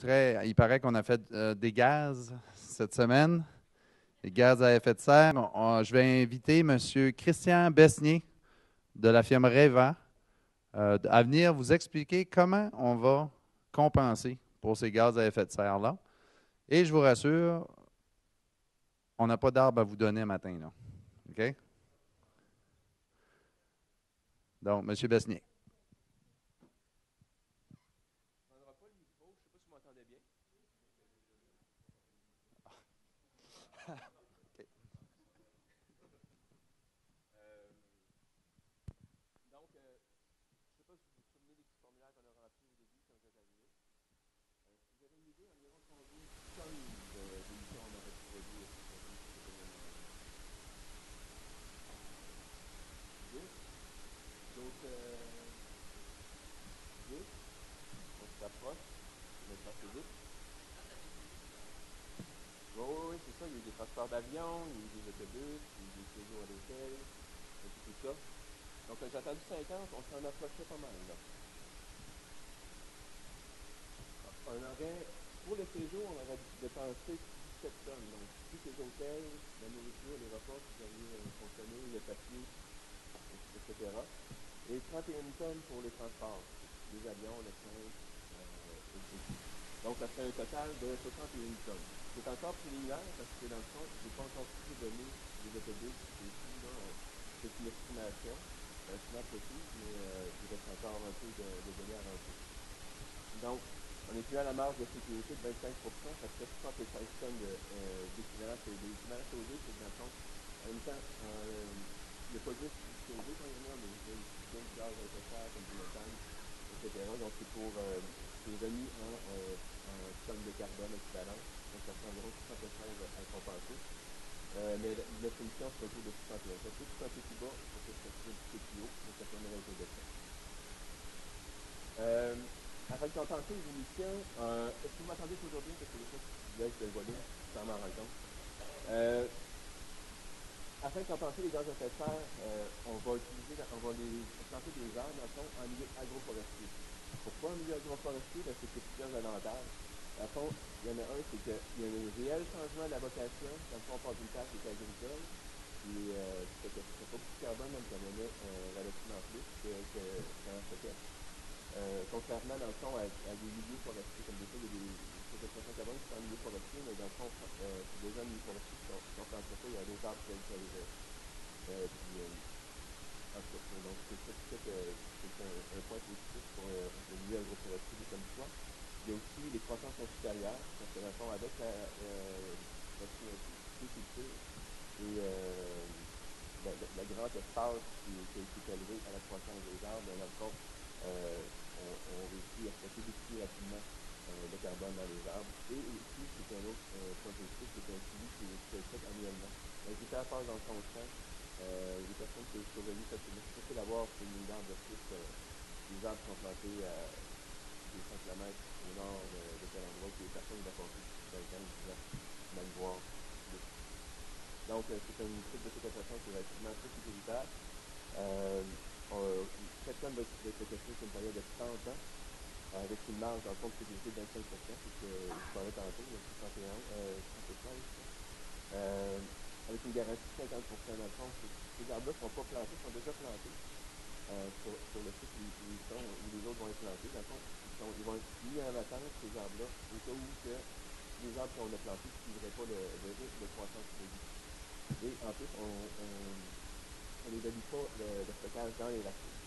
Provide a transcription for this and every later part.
Il paraît qu'on a fait des gaz cette semaine, des gaz à effet de serre. Je vais inviter M. Christian Besnier de la firme REVA à venir vous expliquer comment on va compenser pour ces gaz à effet de serre-là. Et je vous rassure, on n'a pas d'arbre à vous donner matin, là. OK? Donc, M. Besnier. Oui, c'est ça. Il y a eu des transports d'avion, il y a eu des autobus, il y a eu des séjours à l'hôtel, et tout ça. Donc, j'ai attendu 50, on s'en approchait pas mal, là. On aurait, pour le séjour, on aurait dépensé 17 tonnes. Donc, tous les hôtels, la nourriture, les repas qui allaient fonctionner, le papier, etc. Et 31 tonnes pour les transports, les avions, le train, et tout. Donc, ça fait un total de 61 tonnes. C'est encore préliminaire parce que, dans le fond, je n'ai pas encore pu donner les autobus et tout, là. C'est une estimation, un estimation précis, mais il reste encore un peu de données à rentrer. Donc, on est plus à la marge de sécurité de 25%, ça fait 65 tonnes d'équivalent CO2. L'équivalent CO2, c'est que, dans le fond, en même temps, il n'y a pas juste du CO2 quand il y en a, mais il y a aussi bien du gaz à effet de serre, comme du méthane, etc. Donc, c'est remis en tonnes de carbone équivalent. Donc, ça fait environ 675 à compenser. Mais la solution, c'est autour de 61. Ça peut être un peu plus bas pour que ça soit un petit peu plus haut, mais ça peut en avoir un peu de temps. Afin de compenser les émissions, est-ce que vous m'entendez aujourd'hui? Parce que des fois, je laisse le volume sans m'en rendre compte. Afin de compenser les gaz à effet de serre, on va les planter des arbres, dans le fond, en milieu agroforestier. Pourquoi en milieu agroforestier? Parce que c'est plusieurs avantages. Dans le fond, il y en a un, c'est qu'il y a un réel changement de la vocation. Dans le fond, on part d'une terre qui est agricole, qui fait que c'est pas beaucoup de carbone, même qu'on en a relativement plus qu'en stockage. Contrairement, dans le fond, à des milieux forestiers, comme des fois, il y a des séquestrations de carbone qui sont en milieu forestier, mais dans le fond, c'est déjà en milieu forestier qui sont plantés pas, il y a des arbres tels quels. En tout cas, donc, c'est un point positif pour le milieu agroforestier comme ça. Il y a aussi les croissances sont supérieures, parce que dans le fond, avec la culture et le grand espace qui est élevé à la croissance des arbres, dans le fond, on réussit à stocker beaucoup plus rapidement le carbone dans les arbres. Et aussi, c'est un autre point positif, c'est un suivi qui est fait annuellement. L'agriculteur passe dans son champ, les personnes qui surveillent cette difficile d'avoir sur une ligne d'arbres de plus. Les arbres sont plantés à des 100 km au nord de tel endroit que les personnes vont passer 5 ans, 10 ans, même voir plus. Donc, c'est un type de séquestration qui est relativement très sécuritaire. 7 tonnes va être séquestrées sur une période de 30 ans, avec une marge en compte de sécurité de 25%, c'est ce que je parlais tantôt, 61, 100%. Avec une garantie de 50%. Dans le fond, ces arbres-là ne sont pas plantés, sont déjà plantés sur le site où les autres vont être plantés. Dans le fond, ils vont être mis en attente, ces arbres-là, au cas où que les arbres qu'on a plantés ne suivraient pas le rythme de croissance prévu. Et en plus, on n'évalue pas le stockage dans les racines.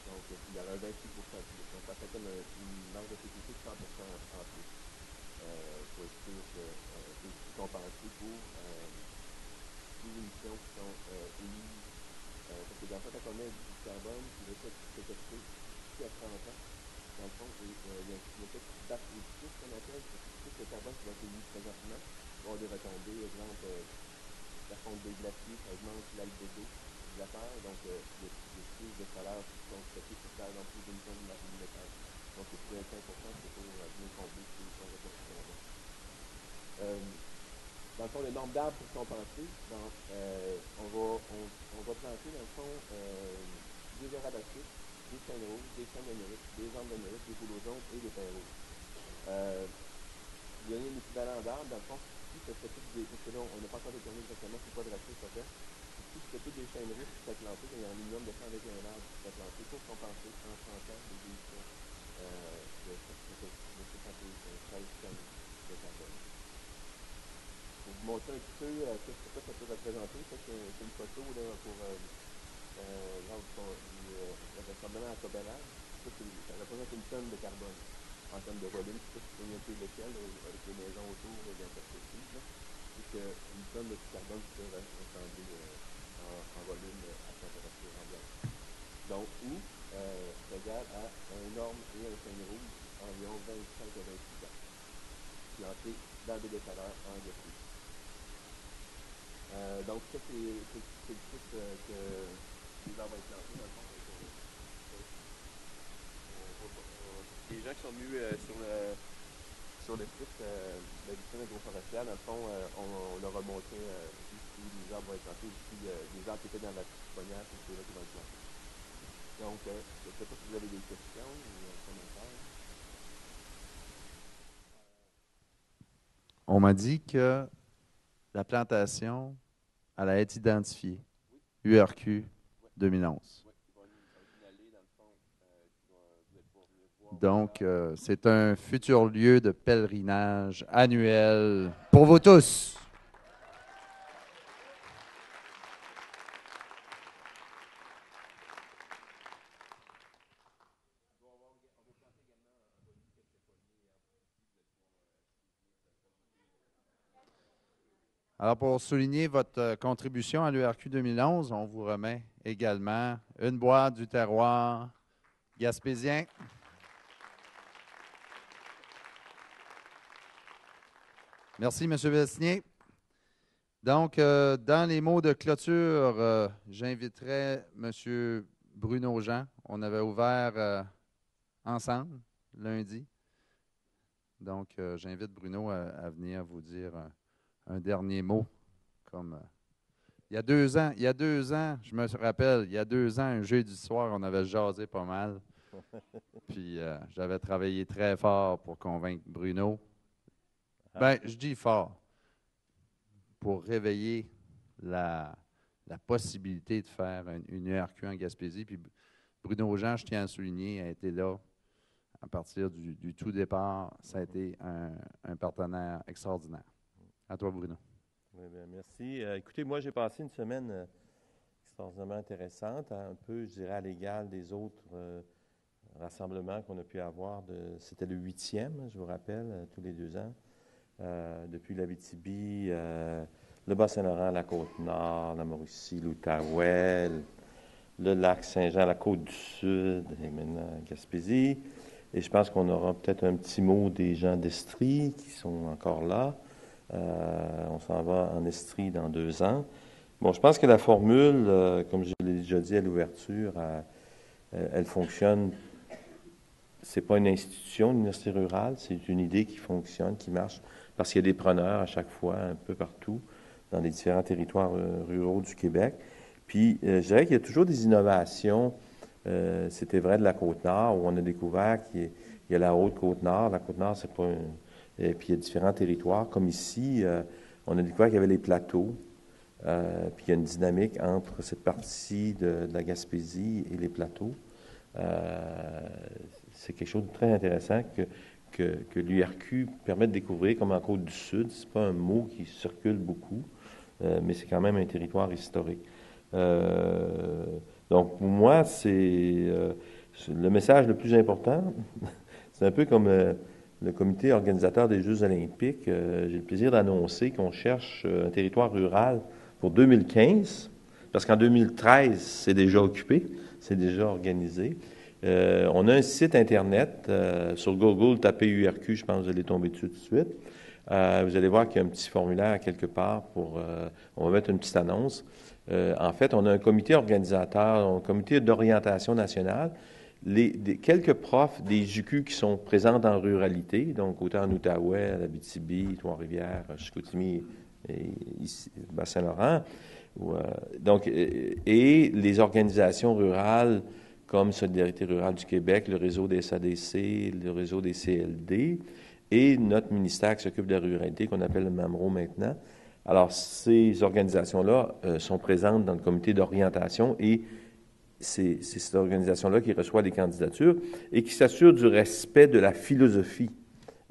Donc, il y aura un 26% de plus. Donc, ça fait comme une marge de sécurité de 100% en plus pour être sûr que c'est compensé pour les émissions qui sont émises. Parce que dans le fond, quand on met du carbone, il va être séquestré ici à 30 ans. Dans le fond, il y a un effet qui bat positif qu'on appelle, c'est que tout le carbone qui va être émis présentement va avoir des retombées, exemple, la fonte des glaciers, ça augmente l'albédo de la Terre, donc il y a plus de chaleur qui sont stockées sur Terre, donc plus d'émissions de méthane. Donc c'est plus de 5%, c'est pour bien combler ces ressources de carbone. Dans le fond, le nombre d'arbres pour compenser, donc, on va planter, dans le fond, des arabaciers, des chênes rouges, des chênes d'Amérique, des arbres d'Amérique, des bouleaux jaunes et des pins rouges. donner un équivalent d'arbres, dans le fond, si ça fait toutes des. Parce que là, on n'a pas encore déterminé exactement c'est quoi de racine ça fait. Si c'était toutes des chaînes rousses qui s'étaient plantées, il y a un minimum de 121 arbres qui s'étaient plantés pour compenser en 30 ans les émissions de 16 tonnes de carbone. Pour vous montrer un petit peu ce que ça peut représenter, c'est une photo là, pour le rassemblement à Cobellac. Ça représente une tonne de carbone en termes de volume. Je ne sais pas si vous voyez un peu l'échelle avec les maisons autour de la perspective. C'est qu'une tonne de carbone peut ressembler en volume à température ambiante. Donc, où c'est égal à un orme et un chêne rouge environ 25 à 26 ans, plantés dans des déchareurs en Gaspésie. Donc, ça, c'est le site que les arbres vont être plantés, dans le fond. Les gens qui sont venus sur le site de l'usine agroforestière, dans le fond, on leur a montré où les arbres vont être plantés, aussi les arbres qui étaient dans la pouponnière, c'est ceux-là qui vont être plantés. Donc, je ne sais pas si vous avez des questions ou des commentaires. On m'a dit que la plantation, elle a été identifiée. URQ 2011. Donc, c'est un futur lieu de pèlerinage annuel pour vous tous. Alors, pour souligner votre contribution à l'URQ 2011, on vous remet également une boîte du terroir gaspésien. Merci, M. Besnier. Donc, dans les mots de clôture, j'inviterai M. Bruno Jean. On avait ouvert ensemble lundi. Donc, j'invite Bruno à venir vous dire un dernier mot. Comme il y a 2 ans, je me rappelle, il y a 2 ans, un jeudi soir, on avait jasé pas mal. Puis, j'avais travaillé très fort pour convaincre Bruno. Ben, je dis fort, pour réveiller la possibilité de faire une URQ en Gaspésie. Puis Bruno Jean, je tiens à souligner, a été là à partir du tout départ. Ça a été un partenaire extraordinaire. À toi, Bruno. Oui, bien, merci. Écoutez, moi, j'ai passé une semaine extraordinairement intéressante, un peu, je dirais, à l'égal des autres rassemblements qu'on a pu avoir. C'était le 8e, je vous rappelle, tous les 2 ans. Depuis l'Abitibi, le Bas-Saint-Laurent, la Côte-Nord, la Mauricie, l'Outaouais, le lac Saint-Jean, la Côte-du-Sud et maintenant Gaspésie. Et je pense qu'on aura peut-être un petit mot des gens d'Estrie qui sont encore là. On s'en va en Estrie dans 2 ans. Bon, je pense que la formule, comme je l'ai déjà dit à l'ouverture, elle fonctionne. C'est pas une institution, l'université rurale, c'est une idée qui fonctionne, qui marche, parce qu'il y a des preneurs à chaque fois, un peu partout, dans les différents territoires ruraux du Québec. Puis, je dirais qu'il y a toujours des innovations. C'était vrai de la Côte-Nord, où on a découvert qu'il y a la Haute-Côte-Nord. La Côte-Nord, c'est pas Et puis, il y a différents territoires. Comme ici, on a découvert qu'il y avait les plateaux. Puis, il y a une dynamique entre cette partie de la Gaspésie et les plateaux. C'est quelque chose de très intéressant que l'URQ permet de découvrir, comme en Côte-du-Sud. Ce n'est pas un mot qui circule beaucoup, mais c'est quand même un territoire historique. Donc, pour moi, c'est le message le plus important. C'est un peu comme le comité organisateur des Jeux olympiques. J'ai le plaisir d'annoncer qu'on cherche un territoire rural pour 2015, parce qu'en 2013, c'est déjà occupé, c'est déjà organisé. On a un site Internet. Sur Google, tapez URQ, je pense que vous allez tomber dessus tout de suite. Vous allez voir qu'il y a un petit formulaire quelque part on va mettre une petite annonce. En fait, on a un comité organisateur, un comité d'orientation nationale. Quelques profs des JQ qui sont présents en ruralité, donc autant en Outaouais, à l'Abitibi, Trois-Rivières, Chicoutimi et ici, Bas-Saint-Laurent. Et les organisations rurales comme Solidarité rurale du Québec, le réseau des SADC, le réseau des CLD, et notre ministère qui s'occupe de la ruralité, qu'on appelle le MAMRO maintenant. Alors, ces organisations-là sont présentes dans le comité d'orientation et c'est cette organisation-là qui reçoit les candidatures et qui s'assure du respect de la philosophie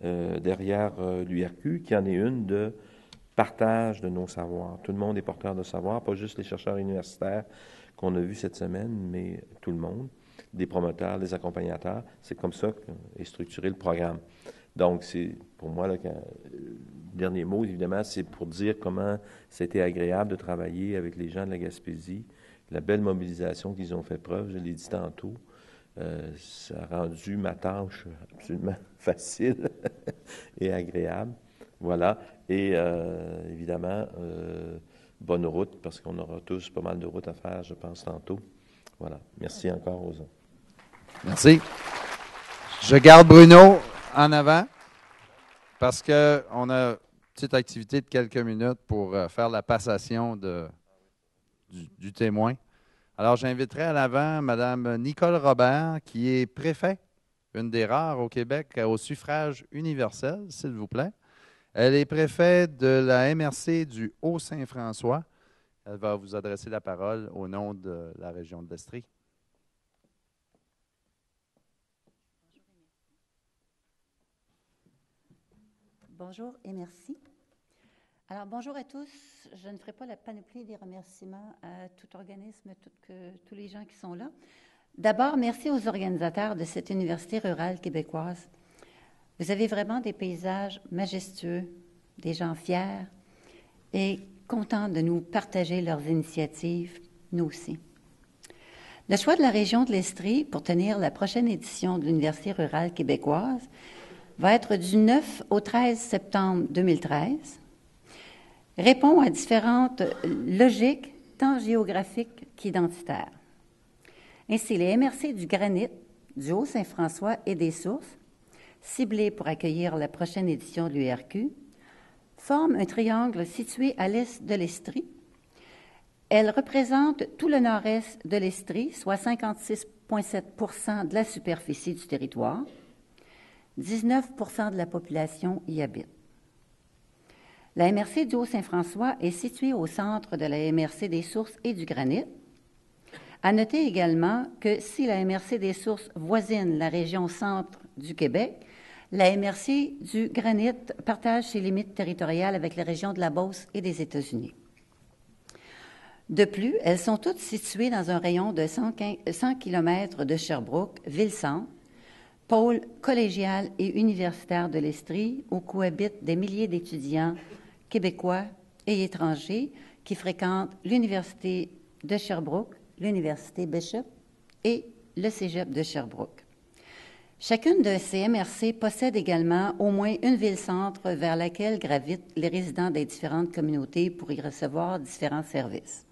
derrière l'URQ, qui en est une de partage de nos savoirs. Tout le monde est porteur de savoir, pas juste les chercheurs universitaires qu'on a vus cette semaine, mais tout le monde, des promoteurs, des accompagnateurs. C'est comme ça qu'est structuré le programme. Donc, c'est pour moi, là, le dernier mot, évidemment, c'est pour dire comment c'était agréable de travailler avec les gens de la Gaspésie, la belle mobilisation qu'ils ont fait preuve, je l'ai dit tantôt. Ça a rendu ma tâche absolument facile et agréable. Voilà. Et évidemment, bonne route, parce qu'on aura tous pas mal de route à faire, je pense, tantôt. Voilà. Merci encore aux autres. Merci. Je garde Bruno en avant parce qu'on a une petite activité de quelques minutes pour faire la passation du témoin. Alors, j'inviterai à l'avant Mme Nicole Robert, qui est préfet, une des rares au Québec, au suffrage universel, s'il vous plaît. Elle est préfet de la MRC du Haut-Saint-François. Elle va vous adresser la parole au nom de la région de l'Estrie. Bonjour et merci. Alors, bonjour à tous. Je ne ferai pas la panoplie des remerciements à tout organisme, tous les gens qui sont là. D'abord, merci aux organisateurs de cette université rurale québécoise. Vous avez vraiment des paysages majestueux, des gens fiers et contents de nous partager leurs initiatives, nous aussi. Le choix de la région de l'Estrie pour tenir la prochaine édition de l'Université rurale québécoise va être du 9 au 13 septembre 2013, répond à différentes logiques, tant géographiques qu'identitaires. Ainsi, les MRC du Granit, du Haut-Saint-François et des Sources, ciblés pour accueillir la prochaine édition de l'URQ, forment un triangle situé à l'est de l'Estrie. Elle représente tout le nord-est de l'Estrie, soit 56,7 % de la superficie du territoire. 19 % de la population y habite. La MRC du Haut-Saint-François est située au centre de la MRC des Sources et du Granit. À noter également que si la MRC des Sources voisine la région centre du Québec, la MRC du Granit partage ses limites territoriales avec les régions de la Beauce et des États-Unis. De plus, elles sont toutes situées dans un rayon de 100 km de Sherbrooke, ville-centre, pôle collégial et universitaire de l'Estrie, où cohabitent des milliers d'étudiants québécois et étrangers qui fréquentent l'Université de Sherbrooke, l'Université Bishop et le Cégep de Sherbrooke. Chacune de ces MRC possède également au moins une ville-centre vers laquelle gravitent les résidents des différentes communautés pour y recevoir différents services.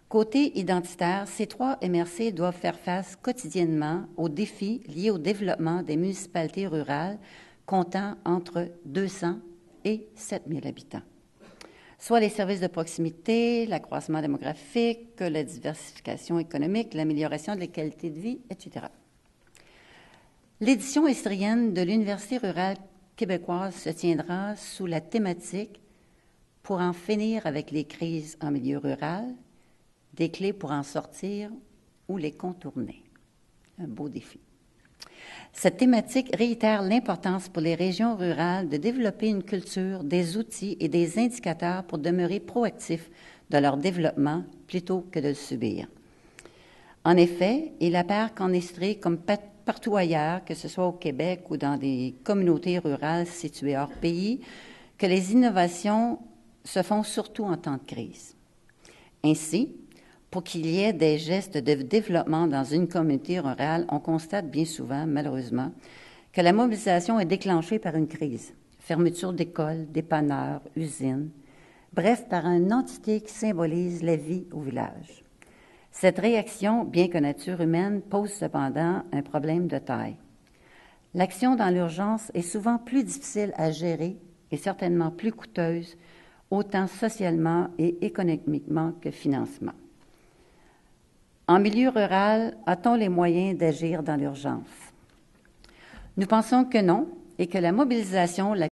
Côté identitaire, ces 3 MRC doivent faire face quotidiennement aux défis liés au développement des municipalités rurales comptant entre 200 et 7 000 habitants, soit les services de proximité, l'accroissement démographique, la diversification économique, l'amélioration de la qualité de vie, etc. L'édition estrienne de l'Université rurale québécoise se tiendra sous la thématique « Pour en finir avec les crises en milieu rural », des clés pour en sortir ou les contourner. Un beau défi. Cette thématique réitère l'importance pour les régions rurales de développer une culture, des outils et des indicateurs pour demeurer proactifs de leur développement plutôt que de le subir. En effet, il apparaît qu'en Estrie, comme partout ailleurs, que ce soit au Québec ou dans des communautés rurales situées hors pays, que les innovations se font surtout en temps de crise. Ainsi, pour qu'il y ait des gestes de développement dans une communauté rurale, on constate bien souvent, malheureusement, que la mobilisation est déclenchée par une crise. Fermeture d'écoles, dépanneurs, usines, bref, par une entité qui symbolise la vie au village. Cette réaction, bien que nature humaine, pose cependant un problème de taille. L'action dans l'urgence est souvent plus difficile à gérer et certainement plus coûteuse, autant socialement et économiquement que financièrement. En milieu rural, a-t-on les moyens d'agir dans l'urgence? Nous pensons que non et que la mobilisation, la